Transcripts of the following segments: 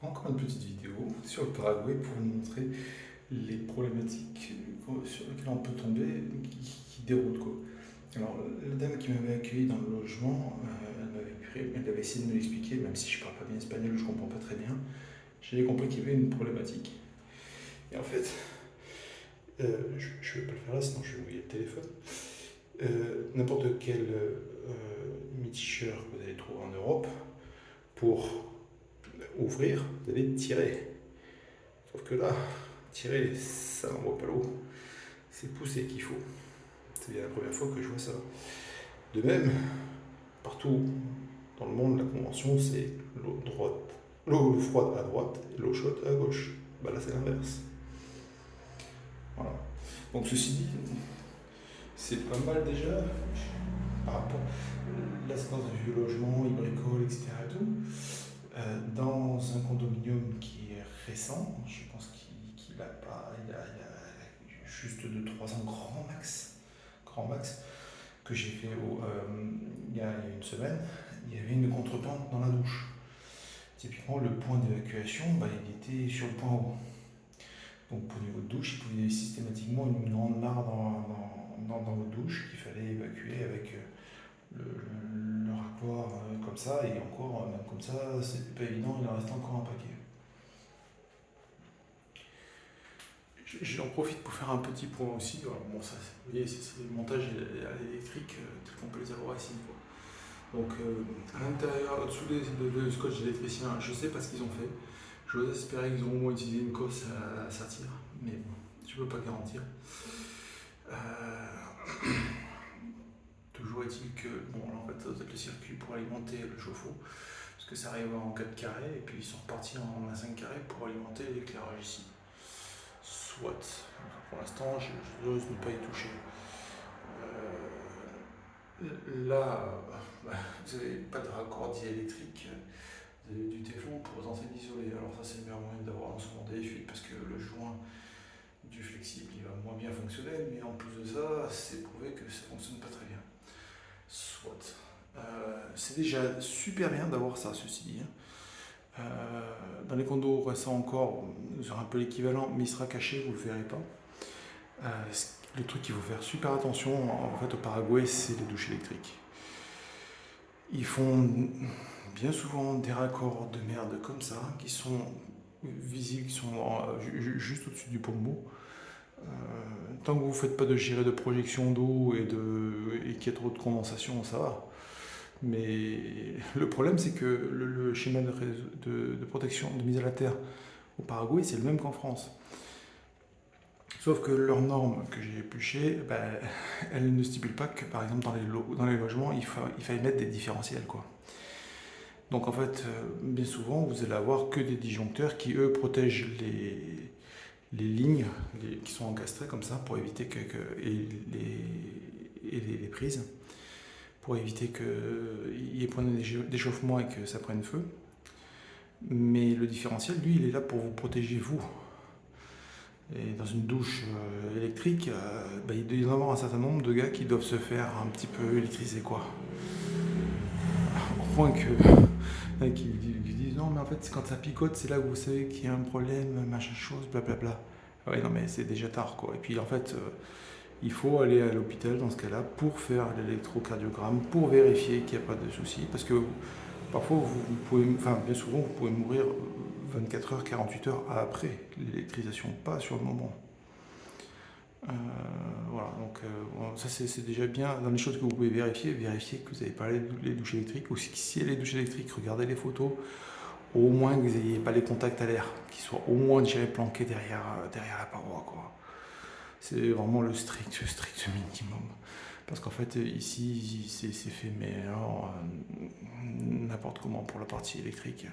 Encore une petite vidéo sur le Paraguay pour vous montrer les problématiques sur lesquelles on peut tomber qui déroulent quoi. Alors, la dame qui m'avait accueilli dans le logement, elle avait essayé de me l'expliquer, même si je parle pas bien espagnol, je comprends pas très bien. J'avais compris qu'il y avait une problématique. Et en fait, je vais pas le faire là, sinon je vais mouiller le téléphone. N'importe quel mieticheur que vous allez trouver en Europe, pour ouvrir, vous allez tirer. Sauf que là, tirer, ça n'envoie pas l'eau. C'est pousser qu'il faut. C'est bien la première fois que je vois ça. De même, partout dans le monde, la convention, c'est l'eau droite, l'eau froide à droite et l'eau chaude à gauche. Bah là, c'est l'inverse. Voilà. Donc ceci dit, c'est pas mal déjà par rapport. Là, c'est dans un vieux logement, il bricole, etc. Et tout. Dans un condominium qui est récent, je pense qu'il a pas, il a juste de 3 ans grand max, que j'ai fait il y a une semaine, il y avait une contrepente dans la douche. Typiquement, le point d'évacuation, il était sur le point haut. Donc pour niveau de douche, il pouvait y avoir systématiquement une grande mare dans votre douche qu'il fallait évacuer avec le raccord comme ça, et encore, même comme ça, c'était pas évident, il en restait encore un paquet. J'en profite pour faire un petit point aussi. Alors, bon, ça, vous voyez, c'est le montage à l'électrique tel qu'on peut les avoir ici, quoi. Donc, à l'intérieur, au-dessous de scotch d'électricien, je sais pas ce qu'ils ont fait. J'ose espérer qu'ils ont au moins utilisé une cosse à sortir, mais bon, je peux pas garantir. Toujours est-il que, bon, là, en fait, ça doit être le circuit pour alimenter le chauffe-eau, parce que ça arrive en 4 carrés, et puis ils sont repartis en 5 carrés pour alimenter l'éclairage ici. Soit. Pour l'instant, j'ose ne pas y toucher. Là, vous n'avez pas de raccordi électrique, vous avez du téflon pour tenter d'isoler. Alors ça, c'est le meilleur moyen d'avoir un souvent des fuites, parce que le joint du flexible, il va moins bien fonctionner, mais en plus de ça, c'est prouvé que ça ne fonctionne pas très bien. Soit. C'est déjà super bien d'avoir ça, ceci dit. Dans les condos récents encore, vous aurez un peu l'équivalent, mais il sera caché, vous ne le verrez pas. Le truc qu'il faut faire super attention en fait au Paraguay, c'est les douches électriques. Ils font bien souvent des raccords de merde comme ça, qui sont visibles, qui sont juste au-dessus du pommeau. Tant que vous ne faites pas de giret de projection d'eau et qu'il y a trop de condensation, ça va. Mais le problème, c'est que le schéma de protection, de mise à la terre au Paraguay, c'est le même qu'en France. Sauf que leurs normes que j'ai épluchées, elles ne stipulent pas que, par exemple, dans les logements, il faille mettre des différentiels, quoi. Donc, en fait, bien souvent, vous allez avoir que des disjoncteurs qui, eux, protègent les lignes qui sont encastrées comme ça pour éviter et les prises, pour éviter qu'il y ait point d'échauffement et que ça prenne feu. Mais le différentiel, lui, il est là pour vous protéger, vous. Et dans une douche électrique, il doit y en avoir un certain nombre de gars qui doivent se faire un petit peu électriser, quoi. Au point qu'ils disent non, mais en fait, quand ça picote, c'est là où vous savez qu'il y a un problème, machin chose, blablabla. Ah ouais, non, mais c'est déjà tard, quoi. Et puis en fait, il faut aller à l'hôpital dans ce cas-là pour faire l'électrocardiogramme, pour vérifier qu'il n'y a pas de souci. Parce que parfois, bien souvent, vous pouvez mourir 24 heures, 48 heures après l'électrisation, pas sur le moment. Voilà, donc bon, ça c'est déjà bien. Dans les choses que vous pouvez vérifier que vous n'avez pas les douches électriques, ou si il y a les douches électriques, regardez les photos, au moins que vous n'ayez pas les contacts à l'air, qui soient au moins déjà planqués derrière la paroi, quoi. C'est vraiment le strict minimum. Parce qu'en fait, ici, c'est fait, mais alors, n'importe comment pour la partie électrique.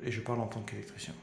Et je parle en tant qu'électricien.